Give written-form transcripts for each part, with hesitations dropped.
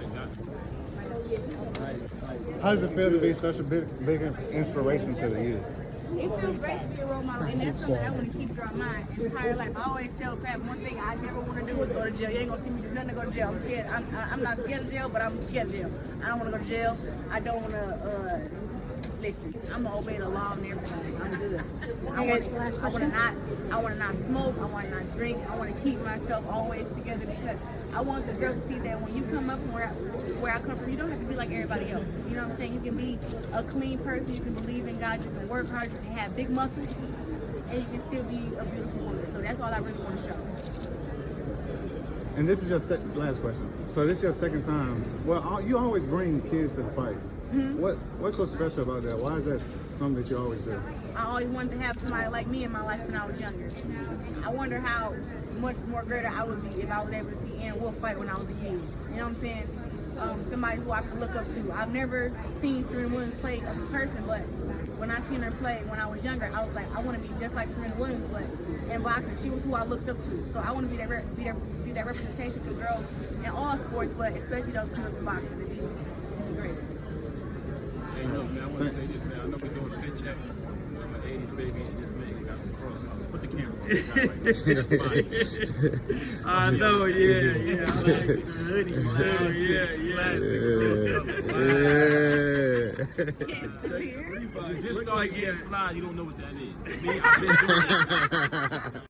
exactly. How does it feel to be such a big inspiration to the youth? It feels great to be a role model, and that's something I want to keep throughout my entire life. I always tell Pat one thing I never want to do is go to jail. You ain't gonna see me do nothing to go to jail. I'm scared. I'm not scared of jail, but I'm scared of jail. I don't want to go to jail. I don't want to. Listen, I'm gonna obey the law and everything. I'm good. I want to not smoke. I want to not drink. I want to keep myself always together because I want the girls to see that when you come up from where I come from, you don't have to be like everybody else. You know what I'm saying? You can be a clean person. You can believe in God. You can work hard. You can have big muscles, and you can still be a beautiful woman. So that's all I really want to show. And this is your last question. So this is your second time. Well, you always bring kids to the fight. Mm-hmm. What's so special about that? Why is that something that you always do? I always wanted to have somebody like me in my life when I was younger. I wonder how much more greater I would be if I was able to see Ann Wolf fight when I was a kid. You know what I'm saying? Somebody who I could look up to. I've never seen Serena Williams play as a person, but when I seen her play when I was younger, I was like, I want to be just like Serena Williams, but in boxing, she was who I looked up to. So I want to be that representation for girls in all sports, but especially those who look for boxing to be great. Hey, look, man, I want to say this, man. I know we're doing fit check. I'm an 80s baby and just made it. Got some cross colors. Put the camera on the guy right there. That's fine. I know, yeah. I like the hoodie too, You just started getting fly, you don't know what that is. Me, I've been doing it.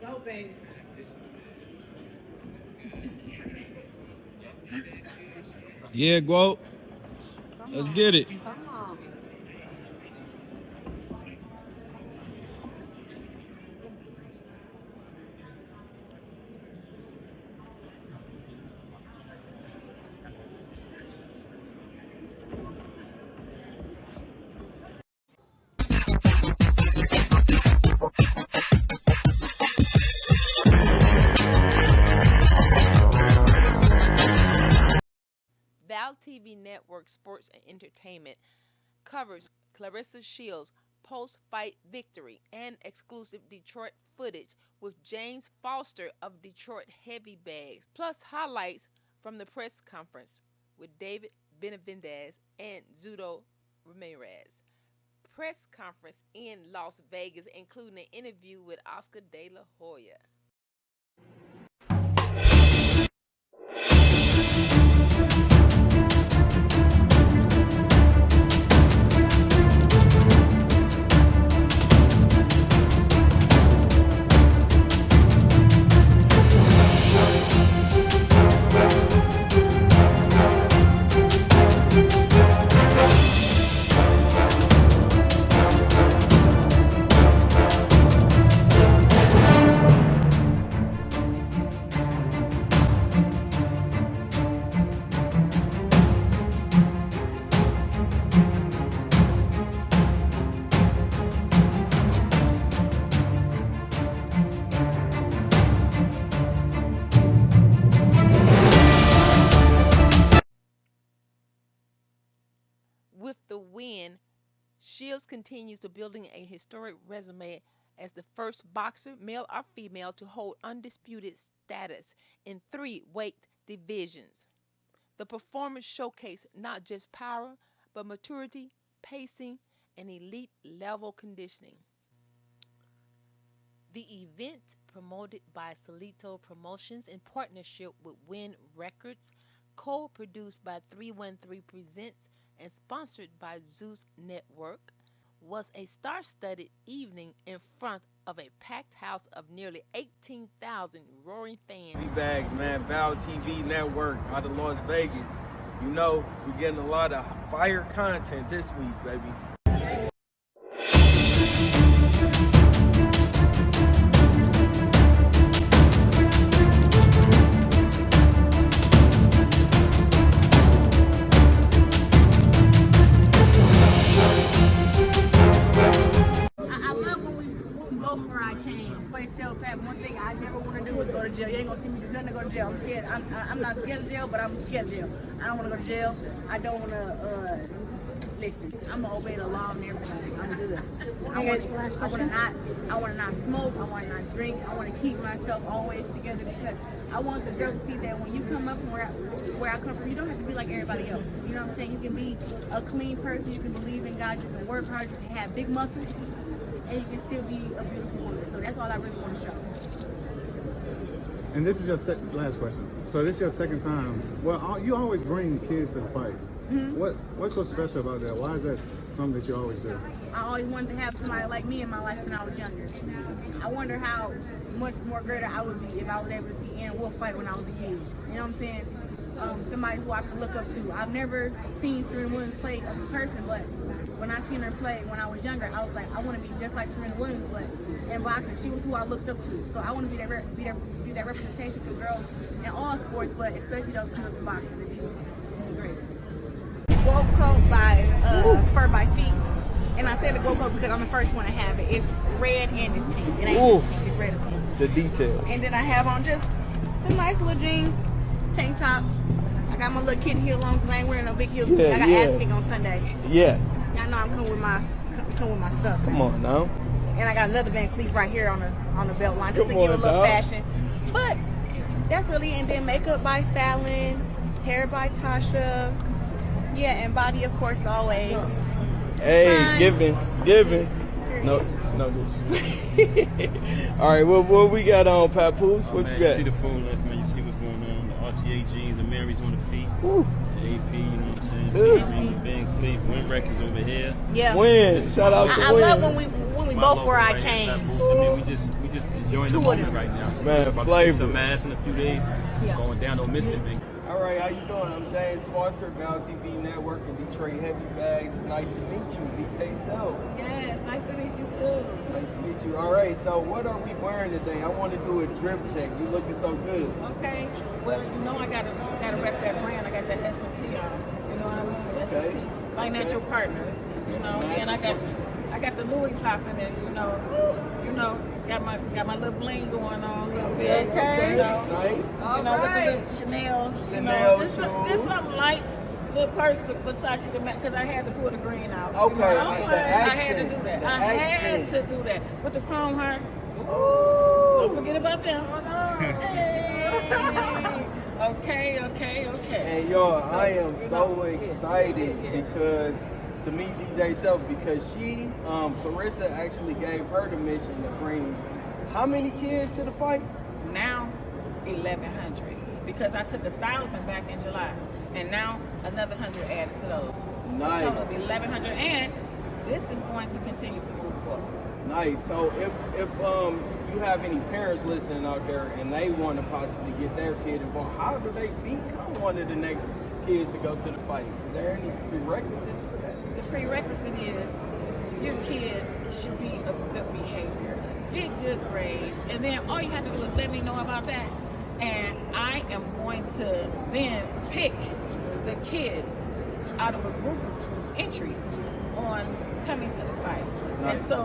Go, baby. Yeah, Guo. Let's get it. VAL TV Network Sports and Entertainment covers Claressa Shields' post-fight victory and exclusive Detroit footage with James Foster of Detroit Heavy Bags, plus highlights from the press conference with David Benavidez and Zudo Ramirez. Press conference in Las Vegas, including an interview with Oscar De La Hoya. With the win, Shields continues to building a historic resume as the first boxer, male or female, to hold undisputed status in 3 weight divisions. The performance showcased not just power, but maturity, pacing, and elite level conditioning. The event, promoted by Solito Promotions in partnership with Win Records, co-produced by 313 Presents, and sponsored by Zeus Network, was a star-studded evening in front of a packed house of nearly 18,000 roaring fans. Bags, man, VAL TV network out of Las Vegas. You know, we're getting a lot of fire content this week, baby. I love when we both were our chain. I always tell Pat one thing I never want to do is go to jail. You ain't gonna see me do nothing to go to jail. I'm scared. I'm not scared of jail, but I'm scared of jail. I don't want to go to jail. I don't want to listen. I'm gonna obey the law and everything. I'm good. I want to not smoke. I want to not drink. I want to keep myself always together because I want the girls to see that when you come up from where I come from, you don't have to be like everybody else. You know what I'm saying? You can be a clean person. You can believe in God. You can work hard. You can have big muscles. And you can still be a beautiful woman. So that's all I really want to show. And this is your last question. So this is your second time. Well, you always bring kids to the fight. Mm-hmm. What's so special about that? Why is that something that you always do? I always wanted to have somebody like me in my life when I was younger. I wonder how much more greater I would be if I was able to see Ann Wolf fight when I was a kid. You know what I'm saying? Somebody who I could look up to. I've never seen Serena Williams play a person, but when I seen her play when I was younger, I was like, I want to be just like Serena Williams, but in boxing, she was who I looked up to. So I want to be that representation for girls in all sports, but especially those who come to boxing to be great. Wolf coat by Fur by Feet, and I said the Wolf coat because I'm the first one to have it. It's red and it's pink. It ain't just pink, it's red and pink. The details. And then I have on just some nice little jeans, tank top. I got my little kitten heel on because I ain't wearing no big heels. Yeah, I got yeah. ass kick on Sunday. Yeah. Y'all know I'm coming with my stuff. Come on now. And I got another Van Cleef right here on the belt line just Come to give it a on, little dog. fashion. But that's really it. And then makeup by Fallon, hair by Tasha. Yeah, and body of course always. Hey, Fine. giving. No, this. All right, what we got on, Papoose? What Man, you got? see the full length, man. You see what's going on. The RTA jeans and Mary's on the feet. Ooh. The AP, you know what I'm saying? Good. The Van Cleef, Win Records over here. Yeah. Win. Shout out to I Win. love when we My both logo wear our right here, chains. Papoose. I mean, we just enjoying the Two of moment them. right now. Man, About to flavor. kick some ass in a few days. It's Yeah. going down, don't miss it, man. All right, how you doing? I'm James Foster, VAL TV Network and Detroit Heavy Bags. It's nice to meet you, BK Self. Yes, nice to meet you too. Nice to meet you. All right, so what are we wearing today? I want to do a drip check. You looking so good. Okay. Well, you know I gotta rep that brand. I got that S&T on. You know what I mean? Okay. S&T Financial Partners. You know, and I got the Louis popping, and you know, got my little bling going on a little bit. Okay. You know, Nice. you know, with the little Chanel. Chanel just something light. Little purse, the Versace, because I had to pull the green out. Okay, You know, like the I had to accent, do that. the I had accent. to do that with the chrome heart. Ooh. Don't forget about them. Hey. Okay. And y'all, I am so excited because to meet DJ Self because she, Claressa actually gave her the mission to bring how many kids to the fight? Now, 1,100 because I took 1,000 back in July, and now another 100 added to those. Nice. So it'll be 1,100, and this is going to continue to move forward. Nice. So if you have any parents listening out there and they want to possibly get their kid involved, how do they become one of the next kids to go to the fight? Is there any prerequisites for that? The prerequisite is your kid should be of good behavior, get good grades, and then all you have to do is let me know about that. And I am going to then pick the kid out of a group of entries on coming to the fight. Nice. And so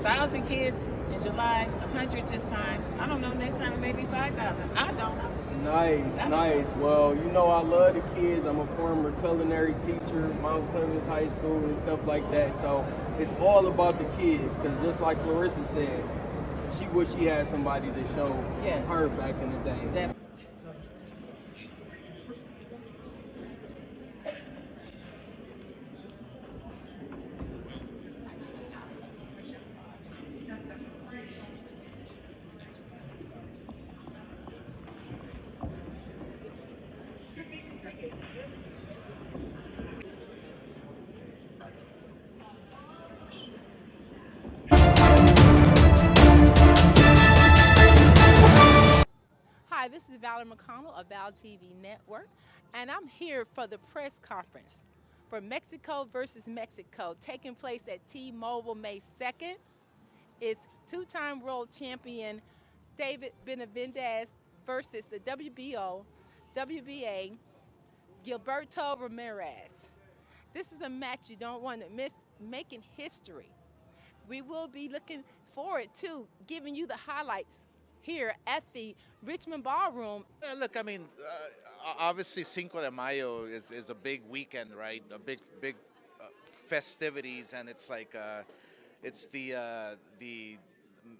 1,000 kids in July, 100 this time. I don't know, next time it may be 5,000. I don't know. Nice. Well, you know I love the kids. I'm a former culinary teacher, Mount Clemens High School and stuff like that. So it's all about the kids because just like Claressa said, she wish she had somebody to show Yes. her back in the day. Definitely. is Valerie McConnell of VAL TV Network, and I'm here for the press conference for Mexico versus Mexico, taking place at T-Mobile May 2nd. It's two-time world champion David Benavidez versus the WBA Gilberto Ramirez. This is a match you don't want to miss, making history. We will be looking forward to giving you the highlights here at the Richmond Ballroom. Yeah, look, I mean, obviously Cinco de Mayo is a big weekend, right? A big festivities, and it's like it's the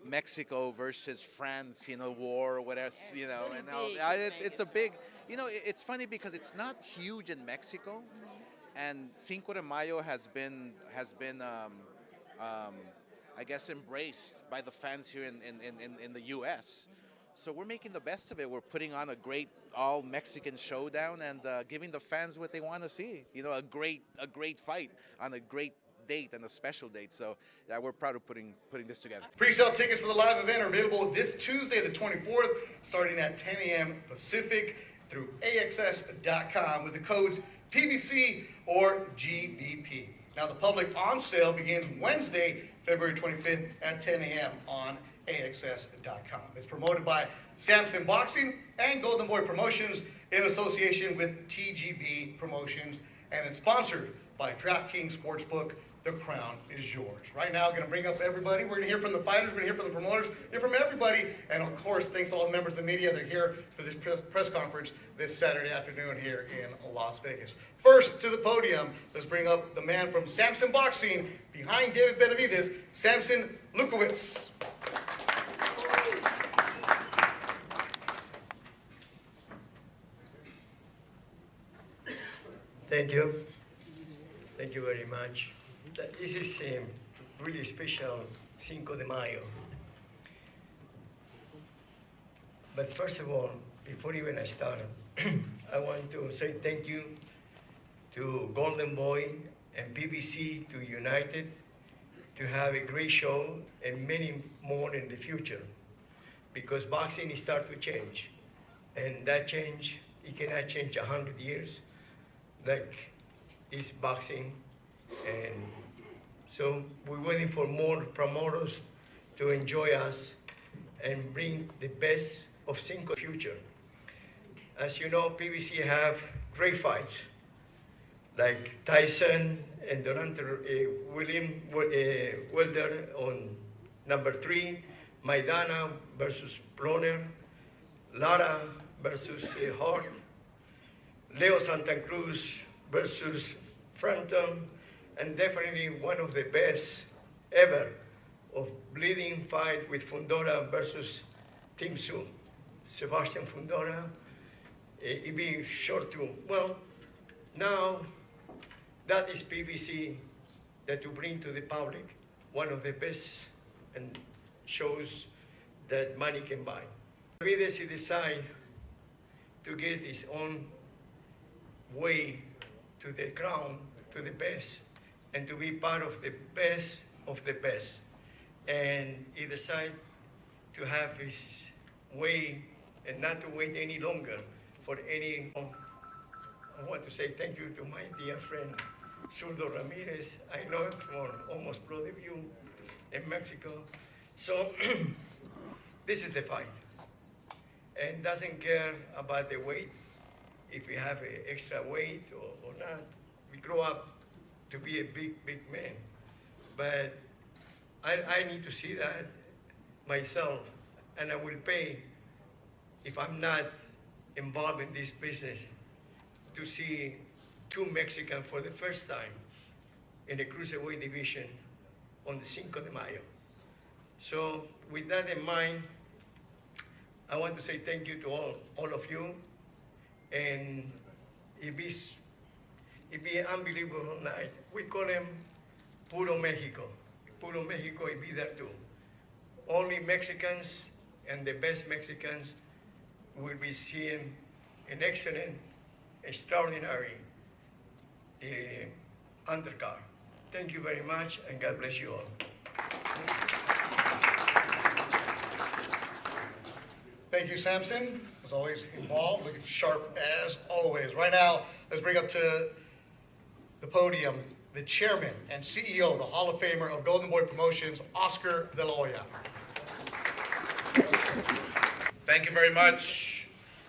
Mexico versus France, war or whatever, and it's a big, it's funny because it's not huge in Mexico, and Cinco de Mayo has been I guess embraced by the fans here in the U.S. So we're making the best of it. We're putting on a great all Mexican showdown and giving the fans what they want to see. A great fight on a great date and a special date. So yeah, we're proud of putting this together. Pre-sale tickets for the live event are available this Tuesday, the 24th, starting at 10 a.m. Pacific through AXS.com with the codes PBC or GBP. Now the public on sale begins Wednesday, February 25th at 10 a.m. on AXS.com. It's promoted by Samson Boxing and Golden Boy Promotions in association with TGB Promotions, and it's sponsored by DraftKings Sportsbook. The crown is yours. Right now, I'm going to bring up everybody. We're going to hear from the fighters, we're going to hear from the promoters, hear from everybody, and of course, thanks to all the members of the media that are here for this press conference this Saturday afternoon here in Las Vegas. First to the podium, let's bring up the man from Samson Boxing, behind David Benavidez, Samson Lukowitz. Thank you. Thank you very much. This is a really special Cinco de Mayo. But first of all, before even I start, I want to say thank you to Golden Boy and BBC to United to have a great show and many more in the future, because boxing is start to change, and that change, it cannot change 100 years like this boxing. And so we're waiting for more promoters to enjoy us and bring the best of Cinco future. As you know, PBC have great fights, like Tyson and Durante William Wilder on number 3, Maidana versus Broner, Lara versus Hart, Leo Santa Cruz versus Frampton, and definitely one of the best ever of bleeding fight with Fundora versus Tim Tszyu. Sebastian Fundora, it being short too. Well, now that is PBC that to bring to the public one of the best and shows that money can buy. Benavidez decided to get his own way to the crown, to the best, and to be part of the best of the best. And he decided to have his way and not to wait any longer for any. I want to say thank you to my dear friend, Zurdo Ramirez. I know him from almost Bloody View in Mexico. So this is the fight. And doesn't care about the weight, if we have an extra weight or not. We grow up to be a big man. But I need to see that myself, and I will pay if I'm not involved in this business to see two Mexicans for the first time in the cruiserweight division on the Cinco de Mayo. So with that in mind, I want to say thank you to all of you, and it be an unbelievable night. We call him Puro Mexico. Puro Mexico, it be there too. Only Mexicans and the best Mexicans will be seeing an excellent, extraordinary undercard. Thank you very much, and God bless you all. Thank you, Samson. as always, involved, looking sharp as always. Right now, let's bring up to the podium the chairman and CEO, the Hall of Famer of Golden Boy Promotions, Oscar De La Hoya. Thank you very much.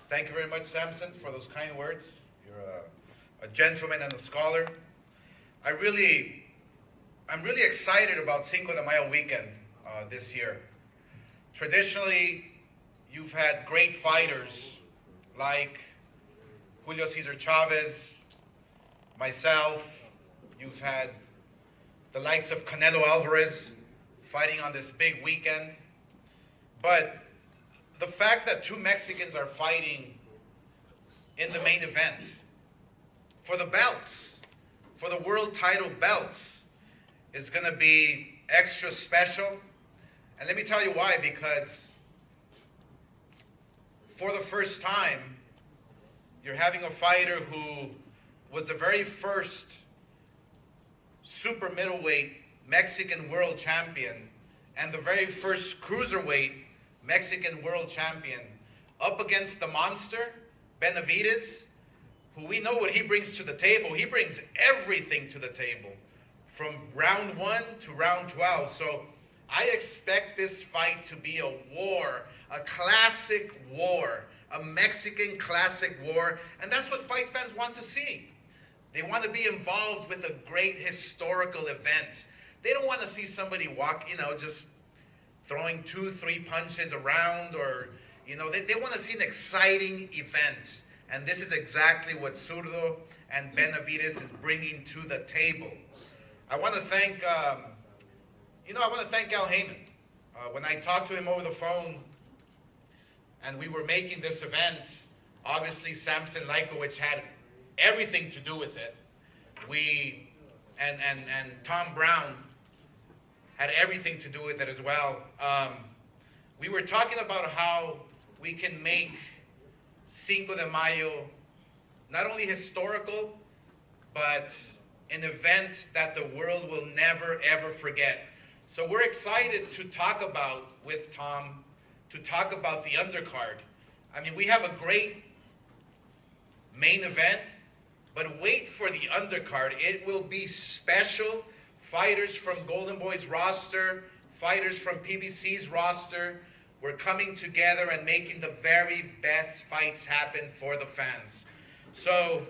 Thank you very much, Samson, for those kind words. You're a gentleman and a scholar. I'm really excited about Cinco de Mayo weekend this year. Traditionally, you've had great fighters like Julio Cesar Chavez, myself. You've had the likes of Canelo Alvarez fighting on this big weekend. But the fact that two Mexicans are fighting in the main event for the belts, for the world title belts, is going to be extra special. And let me tell you why, because for the first time, you're having a fighter who was the very first super middleweight Mexican world champion and the very first cruiserweight Mexican world champion up against the monster, Benavidez, who we know what he brings to the table. He brings everything to the table from round 1 to round 12. So I expect this fight to be a war, a classic war, a Mexican classic war. And that's what fight fans want to see. They want to be involved with a great historical event. They don't want to see somebody walk, just throwing 2-3 punches around, or, they want to see an exciting event. And this is exactly what Zurdo and Benavidez is bringing to the table. I want to thank, I want to thank Al Heyman. When I talked to him over the phone and we were making this event, obviously Samson Lajkovic had everything to do with it. We, and Tom Brown had everything to do with it as well. We were talking about how we can make Cinco de Mayo not only historical, but an event that the world will never, ever forget. So we're excited to talk about, with Tom, to talk about the undercard. I mean, we have a great main event, but wait for the undercard. It will be special. Fighters from Golden Boy's roster, fighters from PBC's roster, we're coming together and making the very best fights happen for the fans. So,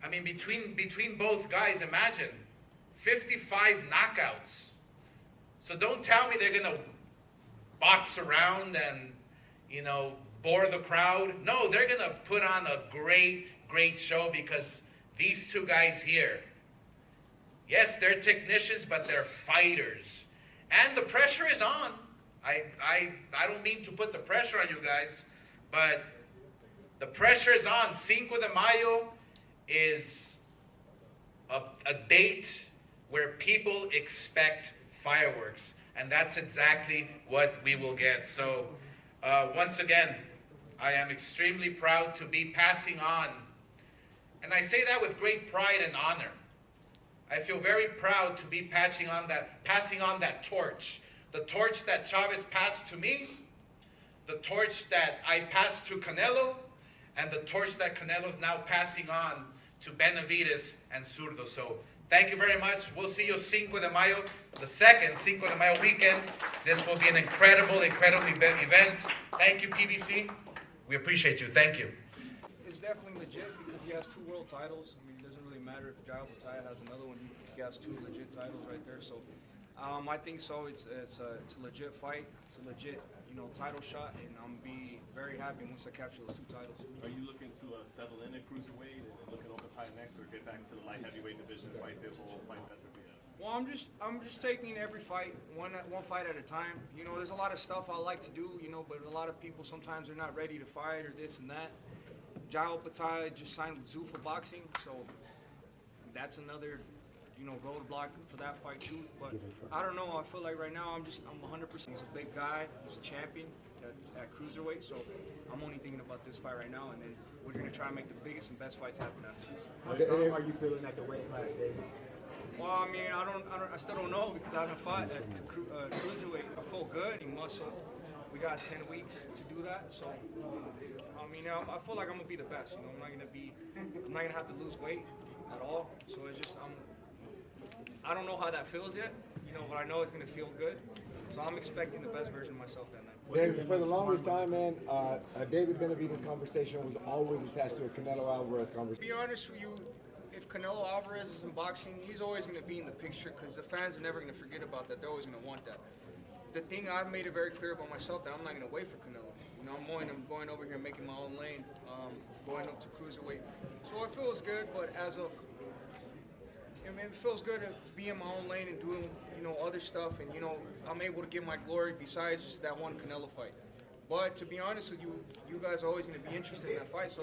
I mean, between both guys, imagine 55 knockouts. So don't tell me they're gonna box around and, bore the crowd. No, they're gonna put on a great show, because these two guys here, yes, they're technicians, but they're fighters. And the pressure is on. I don't mean to put the pressure on you guys, but the pressure is on. Cinco de Mayo is a date where people expect fireworks, and that's exactly what we will get. So once again, I am extremely proud to be passing on, and I say that with great pride and honor. I feel very proud to be passing on that torch. The torch that Chavez passed to me, the torch that I passed to Canelo, and the torch that Canelo is now passing on to Benavidez and Zurdo. So thank you very much. We'll see you Cinco de Mayo, the second Cinco de Mayo weekend. This will be an incredible event. Thank you, PBC. We appreciate you. Thank you. It's definitely legit because he has 2 world titles. I mean, it doesn't really matter if Jai Albertaya has another one. He has 2 legit titles right there. So I think so. It's a legit fight. It's a legit, title shot, and I'm be very happy once I capture those 2 titles. Are you looking to settle in at cruiserweight and looking over tight next, or get back to the light heavyweight division, fight Pitbull, fight Benavidez? Well, I'm just taking every fight one fight at a time. There's a lot of stuff I like to do, but a lot of people sometimes they're not ready to fight or this and that. Jai Albertaya just signed with Zuffa Boxing, so that's another roadblock for that fight too. But I don't know. I feel like right now I'm 100%. He's a big guy. He's a champion at cruiserweight. So I'm only thinking about this fight right now, and then we're gonna try and make the biggest and best fights happen after. How strong are you feeling at the weight class, David? Well, I mean, I still don't know because I haven't fought at cruiserweight. I feel good. Muscle. We got 10 weeks to do that, so I mean, I feel like I'm gonna be the best. You know, I'm not gonna have to lose weight at all. So it's just I don't know how that feels yet. You know, but I know it's gonna feel good. So I'm expecting the best version of myself that night. David, for the longest time, man, David Benavidez conversation was always attached to a Canelo Alvarez To conversation. be honest with you, if Canelo Alvarez is in boxing, he's always going to be in the picture because the fans are never going to forget about that. They're always going to want that. The thing I've made it very clear about myself that I'm not going to wait for Canelo. You know, I'm going over here making my own lane, going up to cruiserweight. So it feels good, but it feels good to be in my own lane and doing, you know, other stuff, and you know, I'm able to get my glory besides just that one Canelo fight. But to be honest with you, you guys are always going to be interested in that fight, so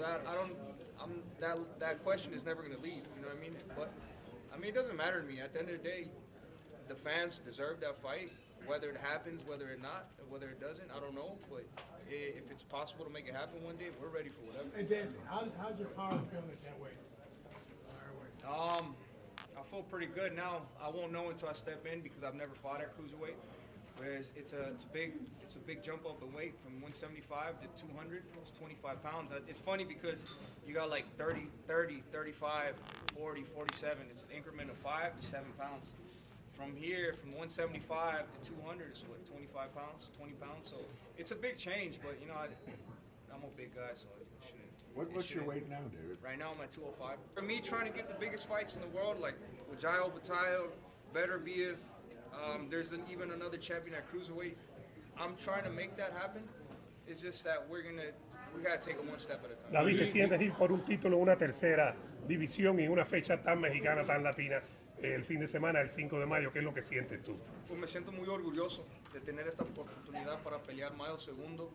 that question is never going to leave. You know what I mean? But I mean, it doesn't matter to me. At the end of the day, the fans deserve that fight, whether it happens, whether it not, or whether it doesn't. I don't know, but if it's possible to make it happen one day, we're ready for whatever. Hey, David, how's your power feeling at that weight? I feel pretty good now. I won't know until I step in because I've never fought at cruiserweight. Whereas it's a big jump up in weight from 175 to 200. It's 25 pounds. It's funny because you got like 30, 35, 40, 47. It's an increment of 5 to 7 pounds. From here, from 175 to 200, it's what, 25 pounds, 20 pounds. So it's a big change, but you know, I'm a big guy, so it shouldn't. What's your weight now, David? Right now I'm at 205. For me, trying to get the biggest fights in the world, like with Jairo Bataille, Benavidez, there's even another champion at cruiserweight. I'm trying to make that happen. It's just that we gotta take it one step at a time. David, ¿te sientes ir por un título en una tercera división y una fecha tan mexicana, tan latina, el fin de semana, el 5 de mayo? ¿Qué es lo que sientes tú? Pues me siento muy orgulloso de tener esta oportunidad para pelear mayo segundo,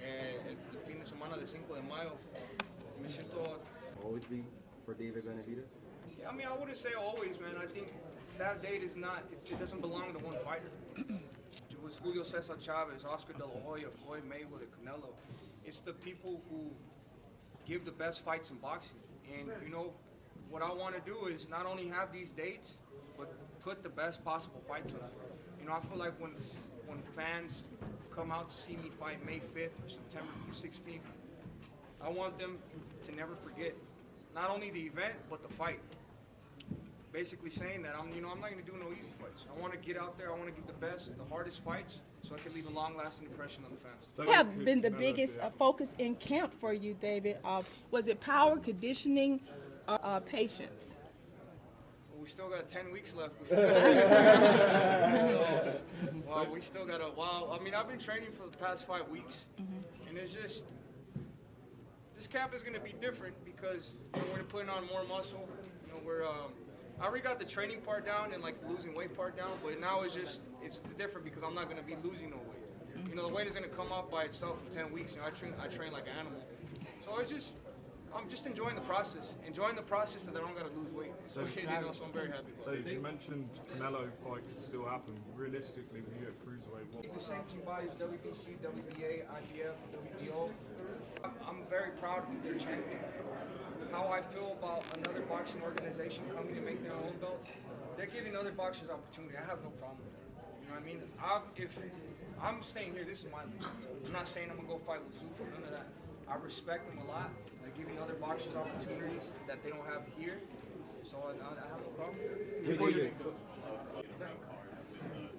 el fin de semana del 5 de mayo. Me siento... Always be for David Benavidez? Yeah, I mean, I wouldn't say always, man. I think that date is not, it doesn't belong to one fighter. It was Julio Cesar Chavez, Oscar De La Hoya, Floyd Mayweather, Canelo. It's the people who give the best fights in boxing. And, you know, what I want to do is not only have these dates, but put the best possible fights on it. You know, I feel like when fans come out to see me fight May 5th or September 16th, I want them to never forget not only the event, but the fight. Basically saying that I'm not going to do no easy fights. I want to get out there. I want to give the best, the hardest fights, so I can leave a long-lasting impression on the fans. What have been the biggest focus in camp for you, David? Was it power, conditioning, patience? We still got 10 weeks left. We still got a while. I mean, I've been training for the past 5 weeks, and it's just, this camp is going to be different because we're putting on more muscle. You know, I already got the training part down and like the losing weight part down, but now it's different because I'm not going to be losing no weight. You know, the weight is going to come off by itself in 10 weeks. You know, I train like an animal. So I'm just enjoying the process that I don't got to lose weight. So, you know, so I'm very happy about it. Dave, you mentioned Canelo fight could still happen. Realistically, with you at cruiserweight, what? The sanctioning bodies, WBC, WBA, IBF, WBO. I'm very proud to be their champion. How I feel about another boxing organization coming to make their own belts, they're giving other boxers opportunity. I have no problem with that. You know what I mean? If I'm staying here, this is my league. I'm not saying I'm gonna go fight with Zufa, none of that. I respect them a lot. They're giving other boxers opportunities that they don't have here. So I have no problem with it.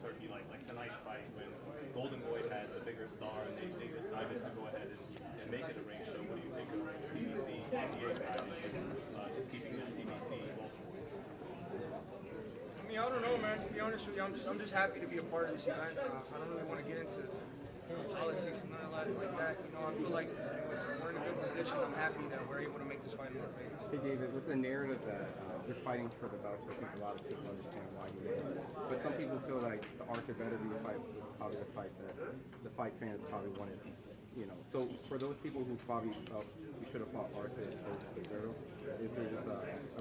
Turkey, like tonight's fight, when Golden Boy had the bigger star and they decided to go ahead and make it a ring show. What do you think of PBC and the side just keeping this PBC local? I mean, I don't know, man. To be honest with you, I'm just happy to be a part of this event. I don't really want to get into politics and none of that like that. You know, I feel like we're in a good position. I'm happy that we're able to make this fight in Las Vegas. Hey David, with the narrative that you're fighting for the belt, I think a lot of people understand why you did it. But some people feel like the Arthur Benavidez fight was probably the fight that the fight fans probably wanted. You know, so for those people who probably felt we should have fought Arthur as opposed to Zero, is there just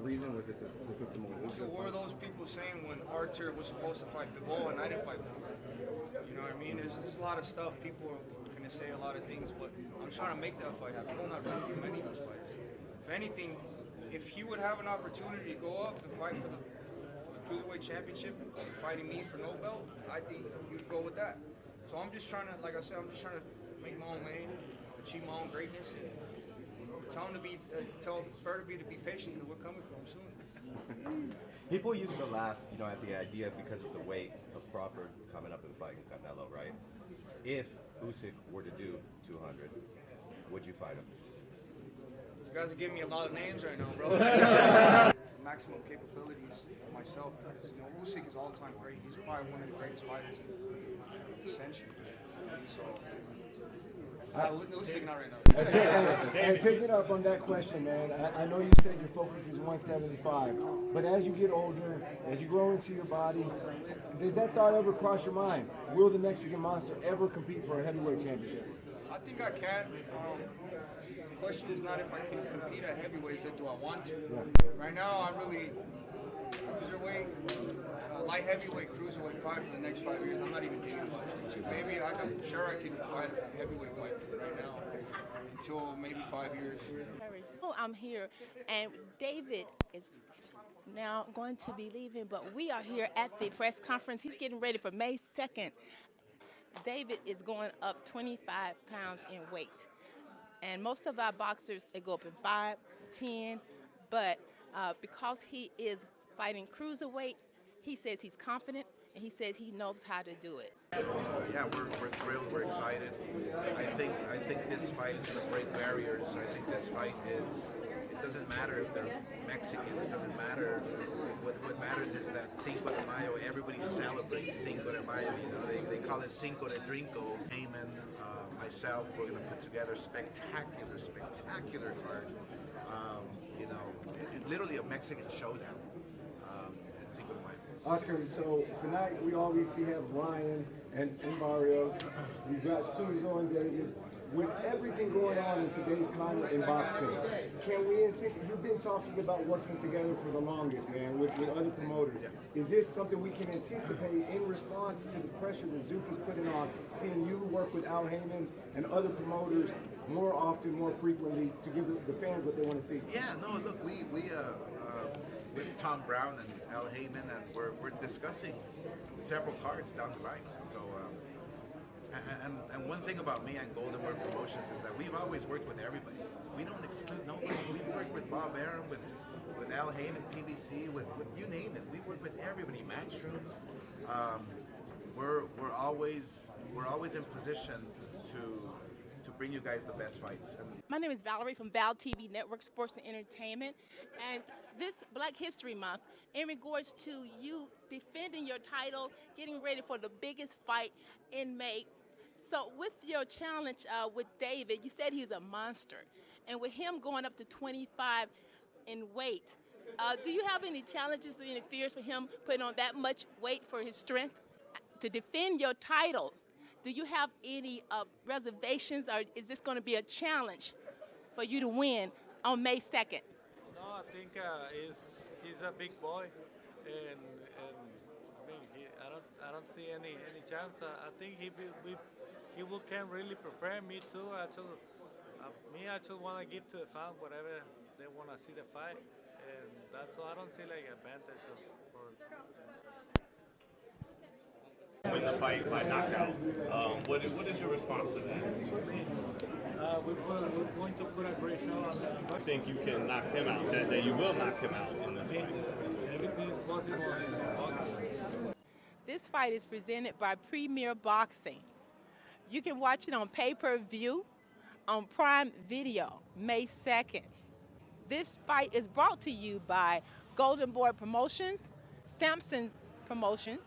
a reason? Was it this was the more? So what were those people saying when Arthur was supposed to fight Bivol and I didn't fight Bivol? You know what I mean? There's a lot of stuff. People are going to say a lot of things, but I'm trying to make that fight happen. I'm not running from any of these fights. If anything, if he would have an opportunity to go up and fight for the cruiserweight championship, fighting me for no belt, I think you'd go with that. So I'm just trying to, like I said, I'm just trying to make my own lane, achieve my own greatness, and tell him to be, tell Bertby to be patient because we're coming for him soon. People used to laugh, at the idea because of the weight of Crawford coming up and fighting Canelo, right? If Usyk were to do 200, would you fight him? You guys are giving me a lot of names right now, bro. Maximum capabilities of myself because Usyk is all-time great. He's probably one of the greatest fighters in the century. So, Usyk not right now. And picking up on that question, man, I know you said your focus is 175, but as you get older, as you grow into your body, does that thought ever cross your mind? Will the Mexican Monster ever compete for a heavyweight championship? I think I can. The question is not if I can compete at heavyweights, then do I want to? Yeah. Right now, I'm really cruiserweight, light heavyweight, cruiserweight, probably for the next 5 years. I'm not even thinking about it. Maybe I'm sure I can fight a heavyweight fight right now until maybe 5 years. Oh, I'm here, and David is now going to be leaving, but we are here at the press conference. He's getting ready for May 2nd. David is going up 25 pounds in weight. And most of our boxers, they go up in 5, 10, but because he is fighting cruiserweight, he says he's confident, and he says he knows how to do it. Yeah, we're thrilled, we're excited. I think this fight is going to break barriers. I think this fight is, it doesn't matter if they're Mexican, it doesn't matter. What matters is that Cinco de Mayo, everybody celebrates Cinco de Mayo, they call it Cinco de Drinko. Heyman, myself, we're going to put together spectacular card. Literally a Mexican showdown at Cinco de Mayo. Oscar, so tonight we obviously have Ryan and Barrios. We've got Suzo and David. With everything going on in today's climate in boxing, can we anticipate? You've been talking about working together for the longest, man, with other promoters. Is this something we can anticipate in response to the pressure that Zouf is putting on, seeing you work with Al Heyman and other promoters more often, more frequently, to give the fans what they want to see? Yeah, no, look, we with Tom Brown and Al Heyman, and we're discussing several cards down the line. So, and one thing about me and Golden Boy Promotions is that we've always worked with everybody. We don't exclude nobody. We've worked with Bob Arum, with Al Heyman, PBC, with you name it. We work with everybody. Matchroom. We're always in position to bring you guys the best fights. My name is Valerie from VAL TV Network Sports and Entertainment, and this Black History Month, in regards to you defending your title, getting ready for the biggest fight in May. So with your challenge with David, you said he's a monster, and with him going up to 25 in weight, do you have any challenges or any fears for him putting on that much weight for his strength to defend your title? Do you have any reservations, or is this going to be a challenge for you to win on May 2nd? No, I think he's a big boy, and I mean I don't see any chance. I think he can really prepare me too. I just want to give to the fans whatever they want to see the fight, and that's all. I don't see like advantage for. Win the fight by knockout. What is your response to that? We're going to put a great show on that. I think you can knock him out. That you will knock him out in this fight. Everything is possible in boxing. This fight is presented by Premier Boxing. You can watch it on pay-per-view on Prime Video, May 2nd. This fight is brought to you by Golden Boy Promotions, Samson Promotion,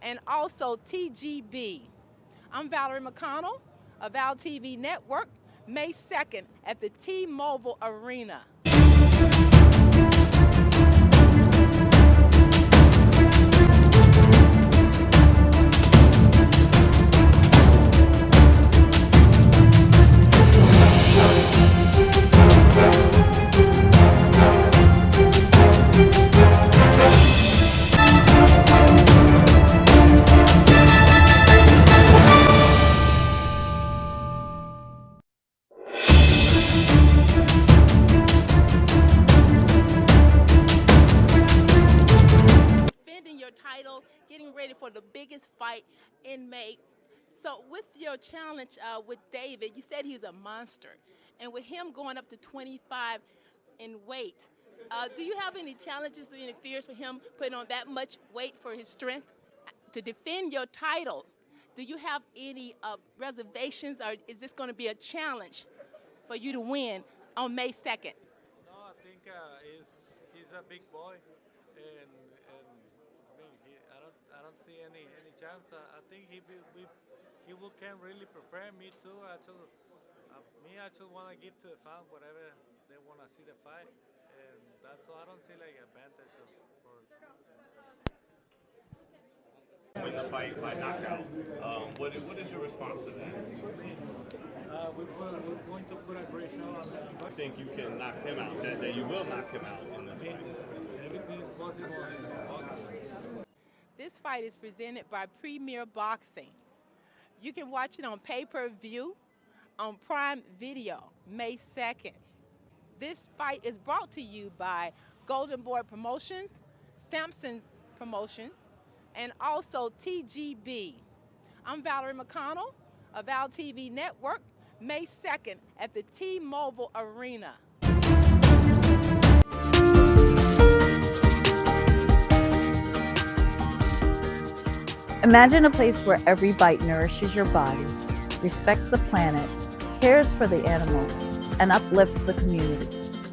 and also TGB. I'm Valerie McConnell of VAL TV Network, May 2nd at the T-Mobile Arena. make. So with your challenge with David, you said he's a monster. And with him going up to 25 in weight, do you have any challenges or any fears for him putting on that much weight for his strength? To defend your title, do you have any reservations, or is this going to be a challenge for you to win on May 2nd? No, I think he's a big boy, and I mean I don't see any chance. I think he can really prepare me too. I just want to give to the fans whatever they want to see the fight, and that's all. I don't see like advantage for. Win the fight by knockout. What is your response to that? We're going to put a great show on that. I think you can knock him out. That you will knock him out in this fight. Everything is possible in boxing. This fight is presented by Premier Boxing. You can watch it on pay-per-view on Prime Video, May 2nd. This fight is brought to you by Golden Boy Promotions, Samson's Promotion, and also TGB. I'm Valerie McConnell of VAL TV Network, May 2nd at the T-Mobile Arena. Imagine a place where every bite nourishes your body, respects the planet, cares for the animals, and uplifts the community.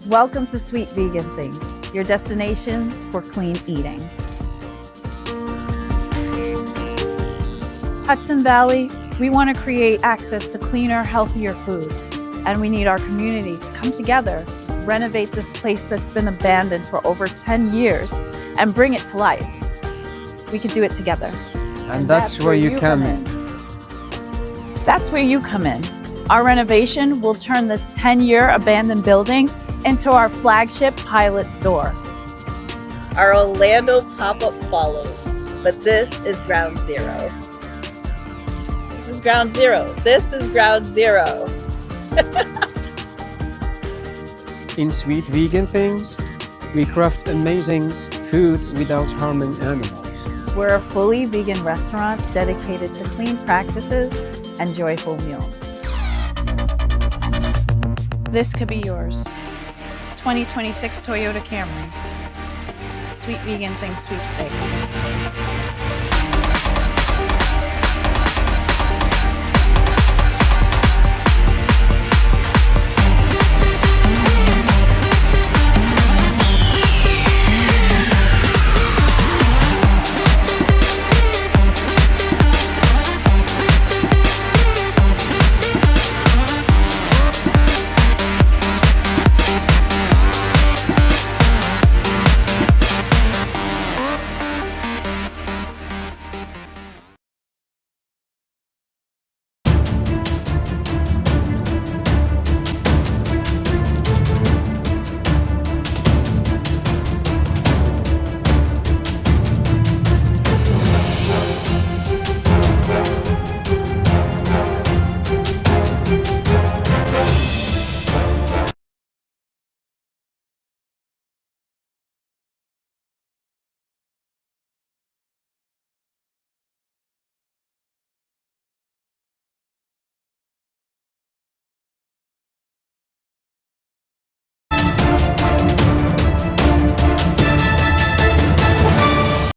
Welcome to Sweet Vegan Things, your destination for clean eating. Hudson Valley, we want to create access to cleaner, healthier foods, and we need our community to come together, renovate this place that's been abandoned for over 10 years, and bring it to life. We could do it together. And that's where you come in. That's where you come in. Our renovation will turn this 10-year abandoned building into our flagship pilot store. Our Orlando pop-up follows, but this is ground zero. This is ground zero. This is ground zero. In Sweet Vegan Things, we craft amazing food without harming animals. We're a fully vegan restaurant dedicated to clean practices and joyful meals. This could be yours. 2026 Toyota Camry. Sweet Vegan Things sweepstakes.